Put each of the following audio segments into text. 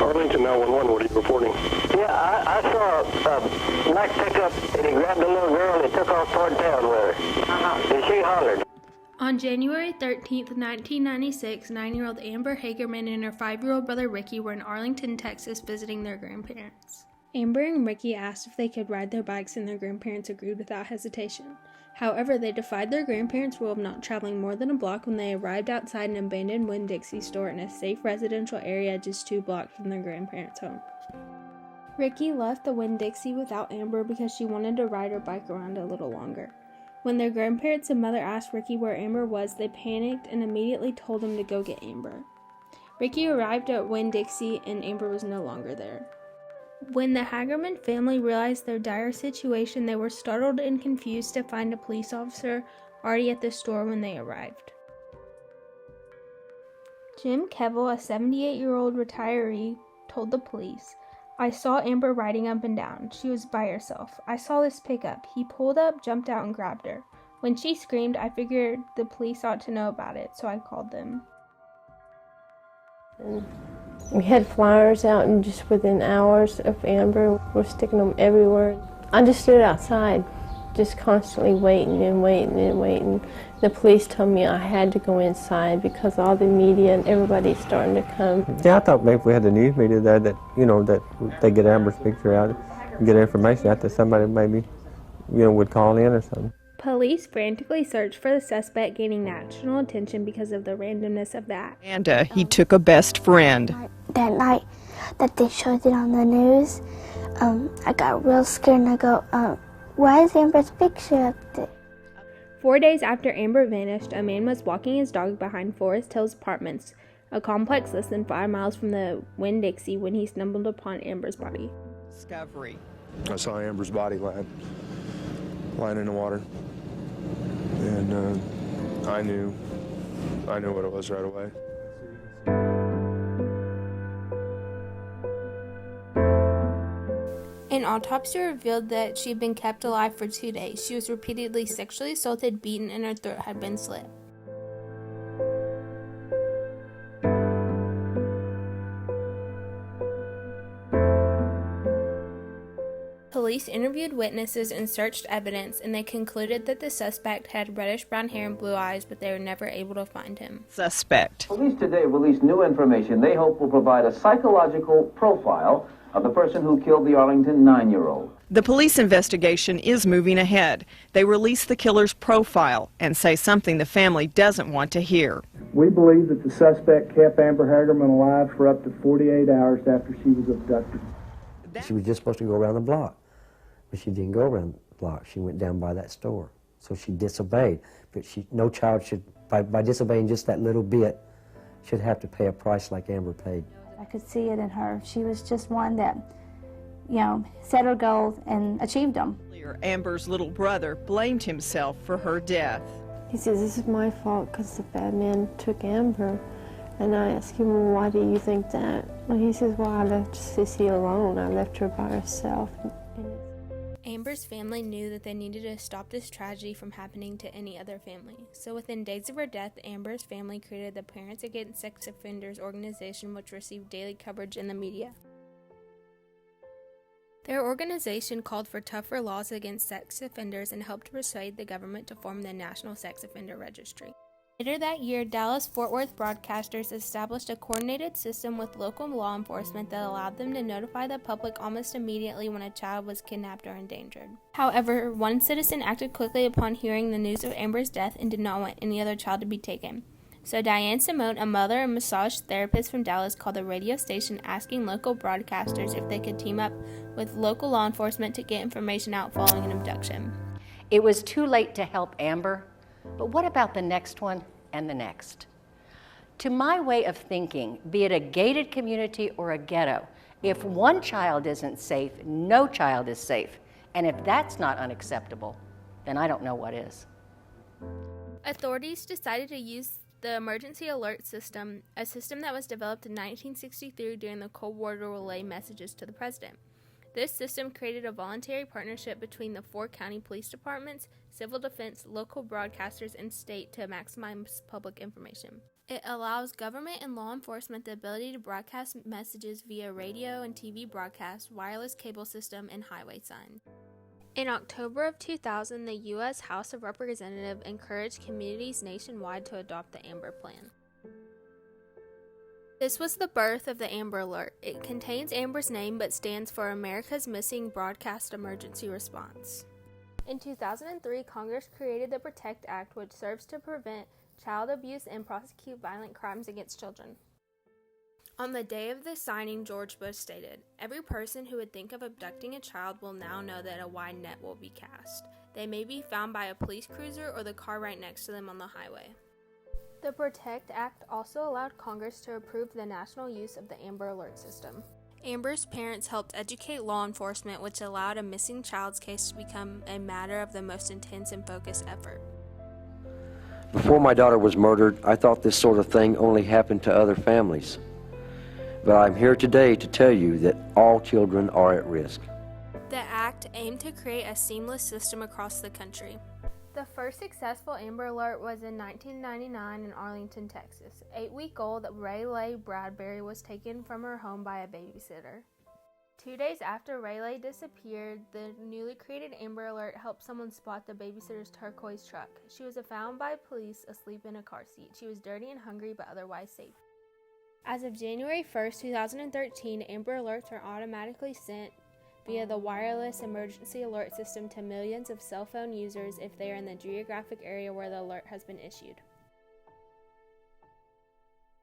Arlington 911, what are you reporting? Yeah, I saw a black pickup, and he grabbed a little girl and he took off toward town with her. And she hollered. On January 13th, 1996, 9-year-old Amber Hagerman and her 5-year-old brother Ricky were in Arlington, Texas, visiting their grandparents. Amber and Ricky asked if they could ride their bikes, and their grandparents agreed without hesitation. However, they defied their grandparents' rule of not traveling more than a block when they arrived outside an abandoned Winn-Dixie store in a safe residential area just 2 blocks from their grandparents' home. Ricky left the Winn-Dixie without Amber because she wanted to ride her bike around a little longer. When their grandparents and mother asked Ricky where Amber was, they panicked and immediately told him to go get Amber. Ricky arrived at Winn-Dixie and Amber was no longer there. When the Hagerman family realized their dire situation, they were startled and confused to find a police officer already at the store when they arrived. Jim Kevill, a 78-year-old retiree, told the police, "I saw Amber riding up and down. She was by herself. I saw this pickup. He pulled up, jumped out, and grabbed her. When she screamed, I figured the police ought to know about it, so I called them." We had flyers out, and just within hours of Amber, we're sticking them everywhere. I just stood outside, just constantly waiting and waiting and waiting. The police told me I had to go inside because all the media and everybody's starting to come. Yeah, I thought maybe if we had the news media there that, that they get Amber's picture out and get information out that somebody maybe, would call in or something. Police frantically searched for the suspect, gaining national attention because of the randomness of the act. And he took a best friend. That night that they showed it on the news, I got real scared and I go, why is Amber's picture up there? 4 days after Amber vanished, a man was walking his dog behind Forest Hills Apartments, a complex less than 5 miles from the Winn-Dixie, when he stumbled upon Amber's body. Discovery. I saw Amber's body lying in the water, and I knew what it was right away. An autopsy revealed that she had been kept alive for 2 days. She was repeatedly sexually assaulted, beaten, and her throat had been slit. Police interviewed witnesses and searched evidence, and they concluded that the suspect had reddish-brown hair and blue eyes, but they were never able to find him. Suspect. Police today released new information they hope will provide a psychological profile of the person who killed the Arlington 9-year-old. The police investigation is moving ahead. They release the killer's profile and say something the family doesn't want to hear. We believe that the suspect kept Amber Hagerman alive for up to 48 hours after she was abducted. She was just supposed to go around the block, but she didn't go around the block. She went down by that store. So she disobeyed. But no child should, by disobeying just that little bit, should have to pay a price like Amber paid. I could see it in her. She was just one that, set her goals and achieved them. Amber's little brother blamed himself for her death. He says, "This is my fault because the bad man took Amber." And I asked him, "Well, why do you think that?" And he says, "Well, I left Sissy alone. I left her by herself." Amber's family knew that they needed to stop this tragedy from happening to any other family. So within days of her death, Amber's family created the Parents Against Sex Offenders organization, which received daily coverage in the media. Their organization called for tougher laws against sex offenders and helped persuade the government to form the National Sex Offender Registry. Later that year, Dallas-Fort Worth broadcasters established a coordinated system with local law enforcement that allowed them to notify the public almost immediately when a child was kidnapped or endangered. However, one citizen acted quickly upon hearing the news of Amber's death and did not want any other child to be taken. So Diane Simone, a mother and massage therapist from Dallas, called the radio station asking local broadcasters if they could team up with local law enforcement to get information out following an abduction. It was too late to help Amber. But what about the next one and the next? To my way of thinking, be it a gated community or a ghetto, if one child isn't safe, no child is safe. And if that's not unacceptable, then I don't know what is. Authorities decided to use the Emergency Alert System, a system that was developed in 1963 during the Cold War to relay messages to the president. This system created a voluntary partnership between the 4 county police departments, civil defense, local broadcasters, and state to maximize public information. It allows government and law enforcement the ability to broadcast messages via radio and TV broadcast, wireless cable system, and highway signs. In October of 2000, the U.S. House of Representatives encouraged communities nationwide to adopt the Amber Plan. This was the birth of the Amber Alert. It contains Amber's name but stands for America's Missing Broadcast Emergency Response. In 2003, Congress created the PROTECT Act, which serves to prevent child abuse and prosecute violent crimes against children. On the day of the signing, George Bush stated, "Every person who would think of abducting a child will now know that a wide net will be cast. They may be found by a police cruiser or the car right next to them on the highway." The PROTECT Act also allowed Congress to approve the national use of the Amber Alert system. Amber's parents helped educate law enforcement, which allowed a missing child's case to become a matter of the most intense and focused effort. Before my daughter was murdered, I thought this sort of thing only happened to other families. But I'm here today to tell you that all children are at risk. The act aimed to create a seamless system across the country. The first successful Amber Alert was in 1999 in Arlington, Texas. 8-week-old Rayleigh Bradbury was taken from her home by a babysitter. 2 days after Rayleigh disappeared, the newly created Amber Alert helped someone spot the babysitter's turquoise truck. She was found by police asleep in a car seat. She was dirty and hungry but otherwise safe. As of January 1st, 2013, Amber Alerts are automatically sent via the wireless emergency alert system to millions of cell phone users if they are in the geographic area where the alert has been issued.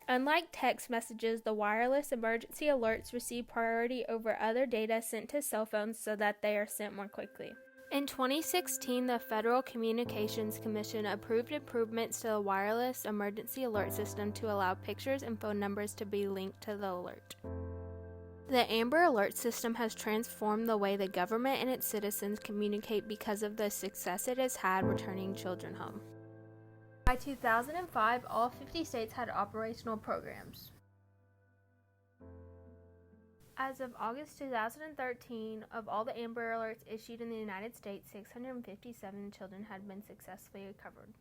Unlike text messages, the wireless emergency alerts receive priority over other data sent to cell phones so that they are sent more quickly. In 2016, the Federal Communications Commission approved improvements to the wireless emergency alert system to allow pictures and phone numbers to be linked to the alert. The Amber Alert system has transformed the way the government and its citizens communicate because of the success it has had returning children home. By 2005, all 50 states had operational programs. As of August 2013, of all the Amber Alerts issued in the United States, 657 children had been successfully recovered.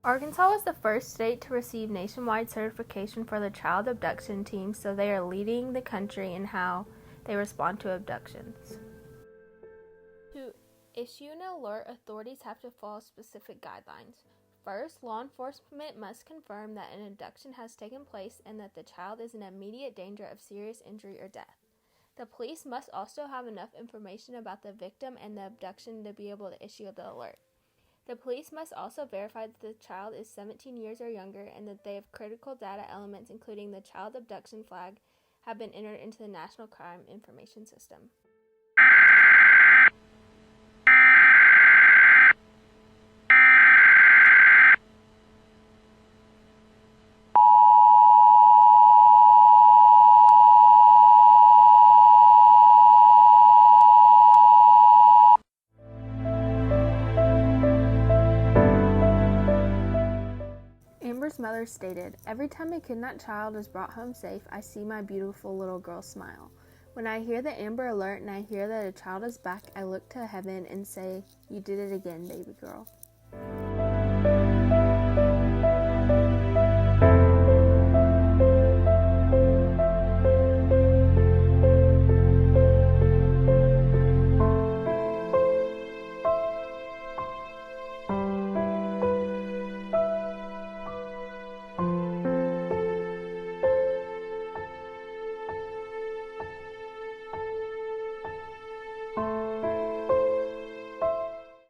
Arkansas was the first state to receive nationwide certification for the child abduction team, so they are leading the country in how they respond to abductions. To issue an alert, authorities have to follow specific guidelines. First, law enforcement must confirm that an abduction has taken place and that the child is in immediate danger of serious injury or death. The police must also have enough information about the victim and the abduction to be able to issue the alert. The police must also verify that the child is 17 years or younger and that they have critical data elements, including the child abduction flag, have been entered into the National Crime Information System. Amber's mother stated, "Every time a kidnapped child is brought home safe, I see my beautiful little girl smile. When I hear the Amber Alert and I hear that a child is back, I look to heaven and say, 'You did it again, baby girl.'"